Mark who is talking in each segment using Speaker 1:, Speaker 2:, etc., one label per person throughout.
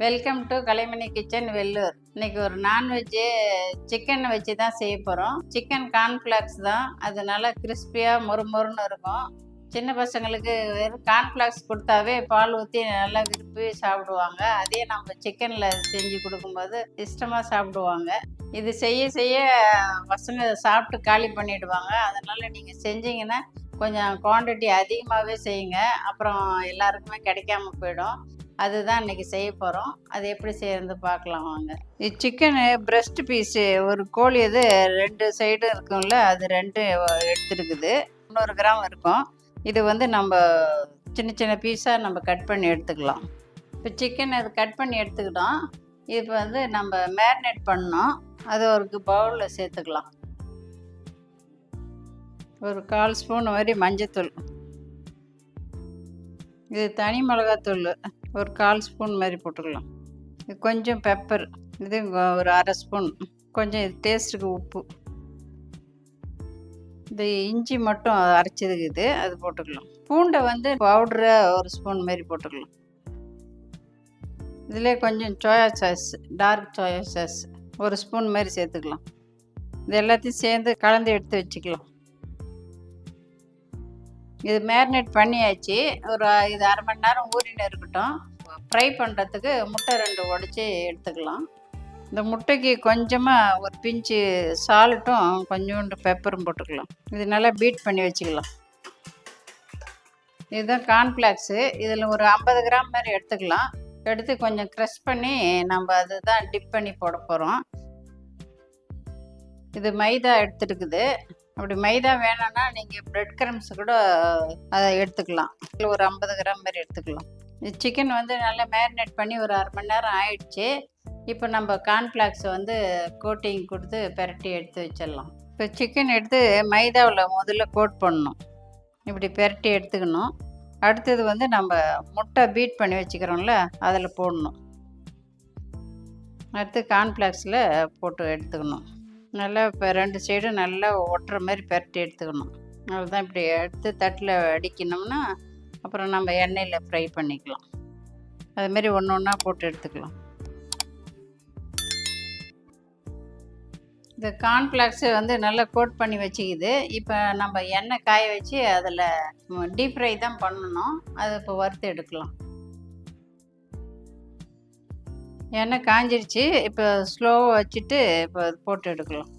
Speaker 1: Welcome to Kalaimani kitchen Vellur. இன்னைக்கு ஒரு non veg chicken வச்சு தான் செய்ய போகிறோம். சிக்கன் கார்ன்ஃப்ளாக்ஸ் தான், அதனால கிறிஸ்பியாக மொறுமொறுன்னு இருக்கும். சின்ன பசங்களுக்கு வெறும் கார்ன்ஃப்ளாக்ஸ் கொடுத்தாவே பால் ஊற்றி நல்லா விரும்பி சாப்பிடுவாங்க. அதே நம்ம சிக்கனில் செஞ்சு கொடுக்கும்போது இஷ்டமாக சாப்பிடுவாங்க. இது செய்ய செய்ய பசங்க சாப்பிட்டு காலி பண்ணிடுவாங்க. அதனால் நீங்கள் செஞ்சீங்கன்னா கொஞ்சம் குவான்டிட்டி அதிகமாகவே செய்யுங்க. அப்புறம் எல்லாருக்குமே கிடைக்காம போயிடும். அதுதான் இன்றைக்கி செய்ய போகிறோம். அது எப்படி செய்யறது பார்க்கலாம் வாங்க. இது சிக்கனு பிரெஸ்ட் பீஸு, ஒரு கோழி இது 2 சைடும் இருக்கும்ல, அது 2 எடுத்துருக்குது. 300 கிராம் இருக்கும். இது வந்து நம்ம சின்ன சின்ன பீஸாக நம்ம கட் பண்ணி எடுத்துக்கலாம். இப்போ சிக்கன் அது கட் பண்ணி எடுத்துக்கிட்டோம். இப்போ வந்து நம்ம மேரினேட் பண்ணோம். அது ஒரு பவுலில் சேர்த்துக்கலாம். ஒரு 1/4 ஸ்பூன் மாதிரி மஞ்சத்தூள், இது தனி மிளகாத்தூள் ஒரு 1/4 ஸ்பூன் மாதிரி போட்டுக்கலாம். இது கொஞ்சம் பெப்பர், இது ஒரு 1/2 ஸ்பூன், கொஞ்சம் இது டேஸ்ட்டுக்கு உப்பு, இந்த இஞ்சி மட்டும் அரைச்சதுக்கு இது அது போட்டுக்கலாம். பூண்டை வந்து பவுட்ரு ஒரு ஸ்பூன் மாதிரி போட்டுக்கலாம். இதில் கொஞ்சம் soya sauce, dark soya sauce ஒரு ஸ்பூன் மாதிரி சேர்த்துக்கலாம். இது எல்லாத்தையும் சேர்ந்து கலந்து எடுத்து வச்சுக்கலாம். இது மேரினேட் பண்ணியாச்சு. இது 1/2 மணி நேரம் ஊறின்னு இருக்கட்டும். ஃப்ரை பண்ணுறதுக்கு முட்டை 2 உடச்சி எடுத்துக்கலாம். இந்த முட்டைக்கு கொஞ்சமாக ஒரு பிஞ்சு சால்ட்டும் கொஞ்சோண்டு பெப்பரும் போட்டுக்கலாம். இது நல்லா பீட் பண்ணி வச்சுக்கலாம். இதுதான் கார்ன்ஃப்ளாக்ஸு. இதில் ஒரு 50 கிராம் மாதிரி எடுத்துக்கலாம். எடுத்து கொஞ்சம் க்ரஷ் பண்ணி நம்ம அதுதான் டிப் பண்ணி போட போகிறோம். இது மைதா எடுத்துருக்குது. அப்படி மைதா வேணும்னா நீங்கள் ப்ரெட் க்ரம்ஸ் கூட அதை எடுத்துக்கலாம். இதில் ஒரு 50 கிராம் மாதிரி எடுத்துக்கலாம். சிக்கன் வந்து நல்லா மேரினேட் பண்ணி ஒரு 1/2 மணி நேரம் ஆயிடுச்சு. இப்போ நம்ம கார்ன்ஃப்ளாக்ஸை வந்து கோட்டிங் கொடுத்து பெரட்டி எடுத்து வச்சிடலாம். இப்போ சிக்கன் எடுத்து மைதாவில் முதல்ல கோட் பண்ணணும். இப்படி பெரட்டி எடுத்துக்கணும். அடுத்தது வந்து நம்ம முட்டை பீட் பண்ணி வச்சுக்கிறோம்ல, அதில் போடணும். அடுத்து கார்ன்ஃப்ளாக்ஸில் போட்டு எடுத்துக்கணும். நல்லா இப்போ 2 சைடும் நல்லா ஒட்டுற மாதிரி பெரட்டி எடுத்துக்கணும். அதுதான் இப்படி எடுத்து தட்டில் அடிக்கணும்னா அப்புறம் நம்ம எண்ணெயில் ஃப்ரை பண்ணிக்கலாம். அதுமாரி ஒன்று ஒன்றா போட்டு எடுத்துக்கலாம். இந்த கார்ன்ஃப்ளாக்ஸு வந்து நல்லா கோட் பண்ணி வச்சுக்கிது. இப்போ நம்ம எண்ணெய் காய வச்சு அதில் டீப் ஃப்ரை தான் பண்ணணும். அதை இப்போ வறுத்து எடுக்கலாம். எண்ணெய் காஞ்சிருச்சு. இப்போ ஸ்லோவாக வச்சுட்டு இப்போ போட்டு எடுக்கலாம்.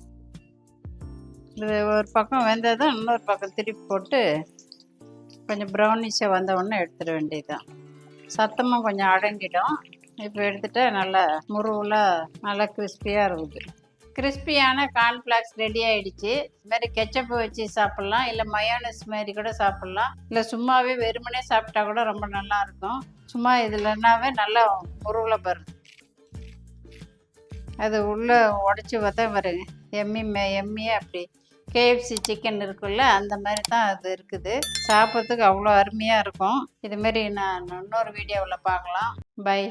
Speaker 1: இது ஒரு பக்கம் வெந்ததும் இன்னொரு பக்கம் திருப்பி போட்டு கொஞ்சம் ப்ரௌனிஷாக வந்த உடனே எடுத்துட வேண்டியதுதான். சத்தமாக கொஞ்சம் அடங்கிடும். இப்போ எடுத்துகிட்டா நல்லா முருவலாக நல்லா கிறிஸ்பியாக இருக்குது. கிறிஸ்பியான கார்ன்ஃப்ளாக்ஸ் ரெடி ஆகிடுச்சு. இதுமாதிரி கெச்சப்பு வச்சு சாப்பிட்லாம், இல்லை மயோனஸ் மாதிரி கூட சாப்பிட்லாம், இல்லை சும்மாவே வெறுமனே சாப்பிட்டா கூட ரொம்ப நல்லாயிருக்கும். சும்மா இதுலன்னாவே நல்லா முருவலாக பாருங்க. அது உள்ளே உடச்சி பார்த்தா பாருங்க, எம்மியாக அப்படி கேஎஃப்சி சிக்கன் இருக்குல்ல, அந்த மாதிரி தான் அது இருக்குது. சாப்பிட்றதுக்கு அவ்வளோ அருமையாக இருக்கும். இதுமாரி நான் இன்னொரு வீடியோவில் பார்க்கலாம். பை.